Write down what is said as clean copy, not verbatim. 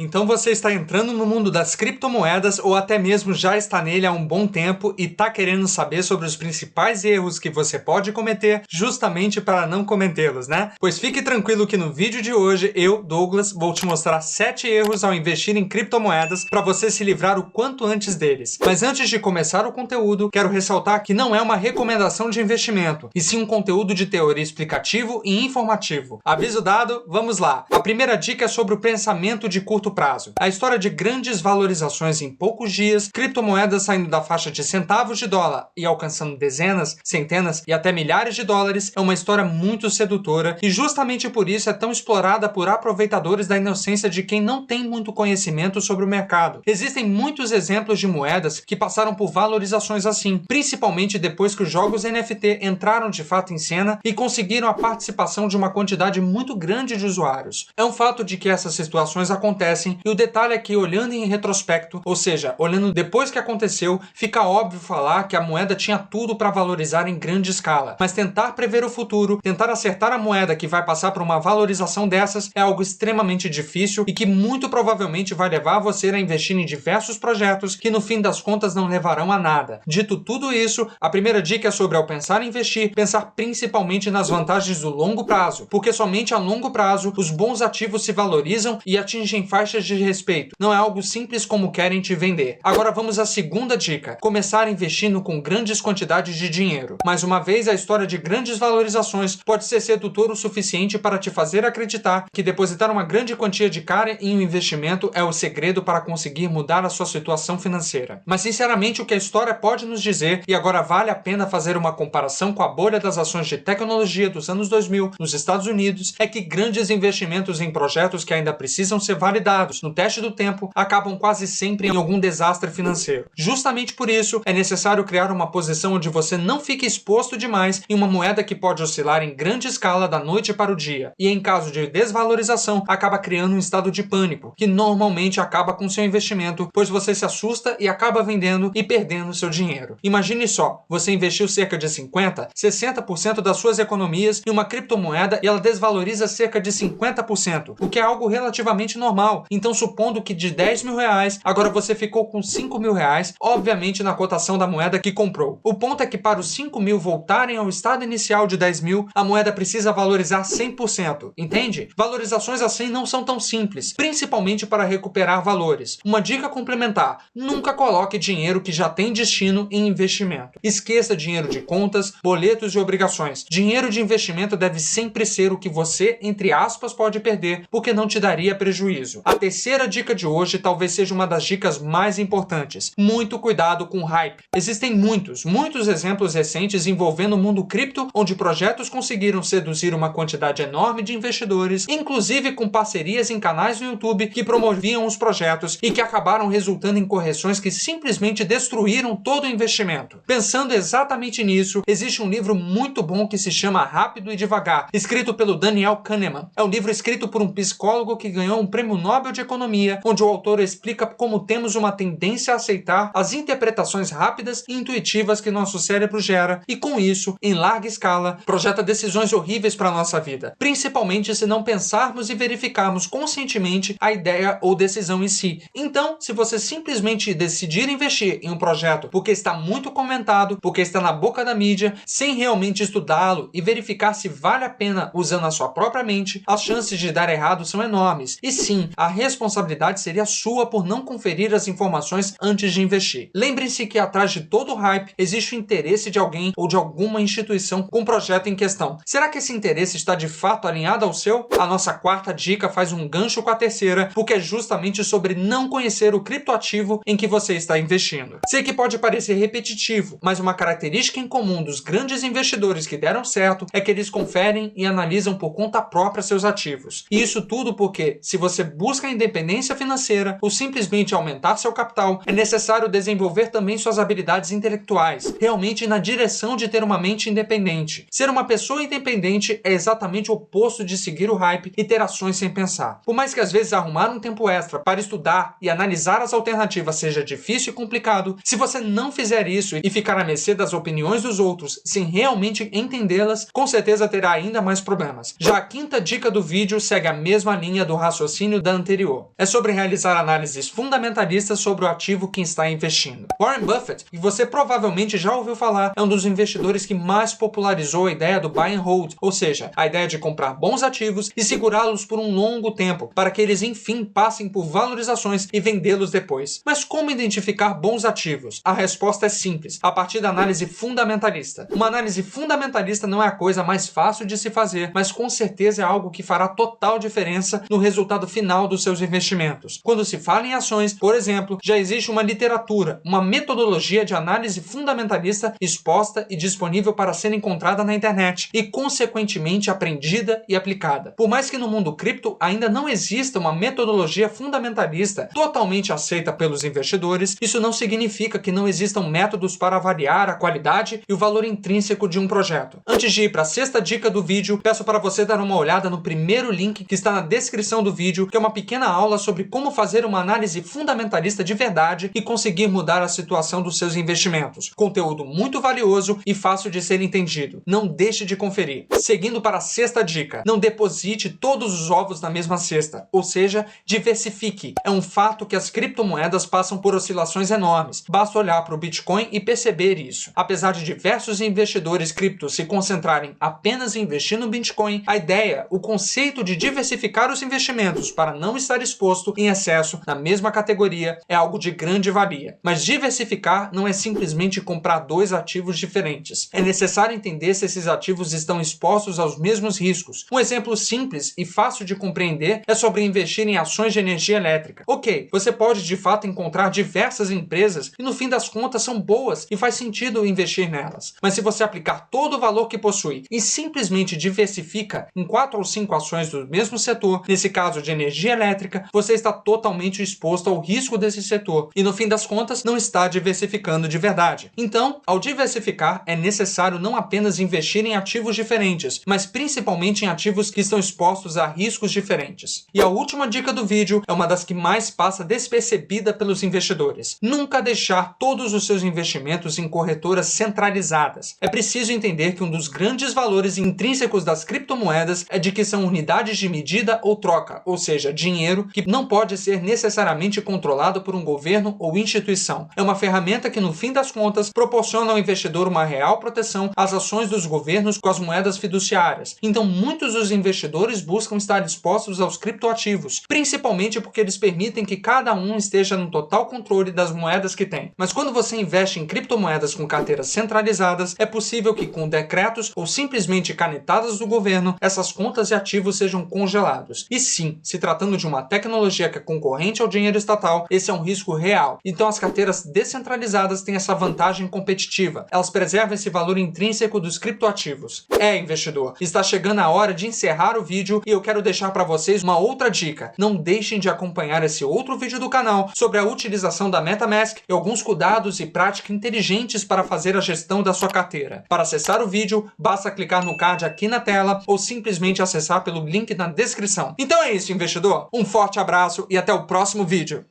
Então você está entrando no mundo das criptomoedas ou até mesmo já está nele há um bom tempo e está querendo saber sobre os principais erros que você pode cometer justamente para não cometê-los, né? Pois fique tranquilo que no vídeo de hoje eu, Douglas, vou te mostrar 7 erros ao investir em criptomoedas para você se livrar o quanto antes deles. Mas antes de começar o conteúdo, quero ressaltar que não é uma recomendação de investimento, e sim um conteúdo de teoria explicativo e informativo. Aviso dado, vamos lá. A primeira dica é sobre o pensamento de curto prazo. A história de grandes valorizações em poucos dias, criptomoedas saindo da faixa de centavos de dólar e alcançando dezenas, centenas e até milhares de dólares é uma história muito sedutora e justamente por isso é tão explorada por aproveitadores da inocência de quem não tem muito conhecimento sobre o mercado. Existem muitos exemplos de moedas que passaram por valorizações assim, principalmente depois que os jogos NFT entraram de fato em cena e conseguiram a participação de uma quantidade muito grande de usuários. É um fato de que essas situações acontecem e o detalhe é que olhando em retrospecto, ou seja, olhando depois que aconteceu, fica óbvio falar que a moeda tinha tudo para valorizar em grande escala. Mas tentar prever o futuro, tentar acertar a moeda que vai passar por uma valorização dessas é algo extremamente difícil e que muito provavelmente vai levar você a investir em diversos projetos que no fim das contas não levarão a nada. Dito tudo isso, a primeira dica é sobre ao pensar em investir, pensar principalmente nas vantagens do longo prazo, porque somente a longo prazo os bons ativos se valorizam e atingem faixas de respeito. Não é algo simples como querem te vender. Agora vamos à segunda dica: começar investindo com grandes quantidades de dinheiro. Mais uma vez, a história de grandes valorizações pode ser sedutor o suficiente para te fazer acreditar que depositar uma grande quantia de cara em um investimento é o segredo para conseguir mudar a sua situação financeira. Mas sinceramente o que a história pode nos dizer, e agora vale a pena fazer uma comparação com a bolha das ações de tecnologia dos anos 2000 nos Estados Unidos, é que grandes investimentos em projetos que ainda precisam ser validados no teste do tempo acabam quase sempre em algum desastre financeiro. Justamente por isso, é necessário criar uma posição onde você não fique exposto demais em uma moeda que pode oscilar em grande escala da noite para o dia, e em caso de desvalorização, acaba criando um estado de pânico, que normalmente acaba com seu investimento, pois você se assusta e acaba vendendo e perdendo seu dinheiro. Imagine só, você investiu cerca de 50, 60% das suas economias em uma criptomoeda e ela desvaloriza cerca de 50%, o que é algo relativamente normal. Então, supondo que de 10 mil reais, agora você ficou com 5 mil reais, obviamente na cotação da moeda que comprou. O ponto é que para os 5 mil voltarem ao estado inicial de 10 mil, a moeda precisa valorizar 100%, entende? Valorizações assim não são tão simples, principalmente para recuperar valores. Uma dica complementar: nunca coloque dinheiro que já tem destino em investimento. Esqueça dinheiro de contas, boletos e obrigações. Dinheiro de investimento deve sempre ser o que você, entre aspas, pode perder, porque não te daria prejuízo. A terceira dica de hoje talvez seja uma das dicas mais importantes. Muito cuidado com o hype. Existem muitos exemplos recentes envolvendo o mundo cripto, onde projetos conseguiram seduzir uma quantidade enorme de investidores, inclusive com parcerias em canais no YouTube que promoviam os projetos e que acabaram resultando em correções que simplesmente destruíram todo o investimento. Pensando exatamente nisso, existe um livro muito bom que se chama Rápido e Devagar, escrito pelo Daniel Kahneman. É um livro escrito por um psicólogo que ganhou um prêmio Nobel de Economia, onde o autor explica como temos uma tendência a aceitar as interpretações rápidas e intuitivas que nosso cérebro gera e, com isso, em larga escala, projeta decisões horríveis para a nossa vida, principalmente se não pensarmos e verificarmos conscientemente a ideia ou decisão em si. Então, se você simplesmente decidir investir em um projeto porque está muito comentado, porque está na boca da mídia, sem realmente estudá-lo e verificar se vale a pena usando a sua própria mente, as chances de dar errado são enormes. E sim, a responsabilidade seria sua por não conferir as informações antes de investir. Lembre-se que atrás de todo hype existe o interesse de alguém ou de alguma instituição com o projeto em questão. Será que esse interesse está de fato alinhado ao seu? A nossa quarta dica faz um gancho com a terceira, porque é justamente sobre não conhecer o criptoativo em que você está investindo. Sei que pode parecer repetitivo, mas uma característica em comum dos grandes investidores que deram certo é que eles conferem e analisam por conta própria seus ativos. E isso tudo porque, se você busca a independência financeira ou simplesmente aumentar seu capital, é necessário desenvolver também suas habilidades intelectuais, realmente na direção de ter uma mente independente. Ser uma pessoa independente é exatamente o oposto de seguir o hype e ter ações sem pensar. Por mais que às vezes arrumar um tempo extra para estudar e analisar as alternativas seja difícil e complicado, se você não fizer isso e ficar à mercê das opiniões dos outros sem realmente entendê-las, com certeza terá ainda mais problemas. Já a quinta dica do vídeo segue a mesma linha do raciocínio da anterior. anterior. É sobre realizar análises fundamentalistas sobre o ativo que está investindo. Warren Buffett, que você provavelmente já ouviu falar, é um dos investidores que mais popularizou a ideia do buy and hold, ou seja, a ideia de comprar bons ativos e segurá-los por um longo tempo, para que eles enfim passem por valorizações e vendê-los depois. Mas como identificar bons ativos? A resposta é simples, a partir da análise fundamentalista. Uma análise fundamentalista não é a coisa mais fácil de se fazer, mas com certeza é algo que fará total diferença no resultado final dos seus investimentos. Quando se fala em ações, por exemplo, já existe uma literatura, uma metodologia de análise fundamentalista exposta e disponível para ser encontrada na internet e, consequentemente, aprendida e aplicada. Por mais que no mundo cripto ainda não exista uma metodologia fundamentalista totalmente aceita pelos investidores, isso não significa que não existam métodos para avaliar a qualidade e o valor intrínseco de um projeto. Antes de ir para a sexta dica do vídeo, peço para você dar uma olhada no primeiro link que está na descrição do vídeo, que é uma pequena aula sobre como fazer uma análise fundamentalista de verdade e conseguir mudar a situação dos seus investimentos. Conteúdo muito valioso e fácil de ser entendido. Não deixe de conferir. Seguindo para a sexta dica, não deposite todos os ovos na mesma cesta, ou seja, diversifique. É um fato que as criptomoedas passam por oscilações enormes. Basta olhar para o Bitcoin e perceber isso. Apesar de diversos investidores cripto se concentrarem apenas em investir no Bitcoin, a ideia, o conceito de diversificar os investimentos para não estar exposto em excesso na mesma categoria é algo de grande valia. Mas diversificar não é simplesmente comprar dois ativos diferentes. É necessário entender se esses ativos estão expostos aos mesmos riscos. Um exemplo simples e fácil de compreender é sobre investir em ações de energia elétrica. Ok, você pode de fato encontrar diversas empresas e no fim das contas são boas e faz sentido investir nelas. Mas se você aplicar todo o valor que possui e simplesmente diversifica em 4 ou 5 ações do mesmo setor, nesse caso de energia elétrica, você está totalmente exposto ao risco desse setor e no fim das contas não está diversificando de verdade. Então, ao diversificar, é necessário não apenas investir em ativos diferentes, mas principalmente em ativos que estão expostos a riscos diferentes. E a última dica do vídeo é uma das que mais passa despercebida pelos investidores. Nunca deixar todos os seus investimentos em corretoras centralizadas. É preciso entender que um dos grandes valores intrínsecos das criptomoedas é de que são unidades de medida ou troca, ou seja, dinheiro que não pode ser necessariamente controlado por um governo ou instituição. É uma ferramenta que, no fim das contas, proporciona ao investidor uma real proteção às ações dos governos com as moedas fiduciárias. Então, muitos dos investidores buscam estar expostos aos criptoativos, principalmente porque eles permitem que cada um esteja no total controle das moedas que tem. Mas quando você investe em criptomoedas com carteiras centralizadas, é possível que com decretos ou simplesmente canetadas do governo, essas contas e ativos sejam congelados. E sim, se tratando de uma tecnologia que é concorrente ao dinheiro estatal, esse é um risco real. Então as carteiras descentralizadas têm essa vantagem competitiva. Elas preservam esse valor intrínseco dos criptoativos. Investidor, está chegando a hora de encerrar o vídeo e eu quero deixar para vocês uma outra dica. Não deixem de acompanhar esse outro vídeo do canal sobre a utilização da MetaMask e alguns cuidados e práticas inteligentes para fazer a gestão da sua carteira. Para acessar o vídeo, basta clicar no card aqui na tela ou simplesmente acessar pelo link na descrição. Então é isso, investidor. Um forte abraço e até o próximo vídeo.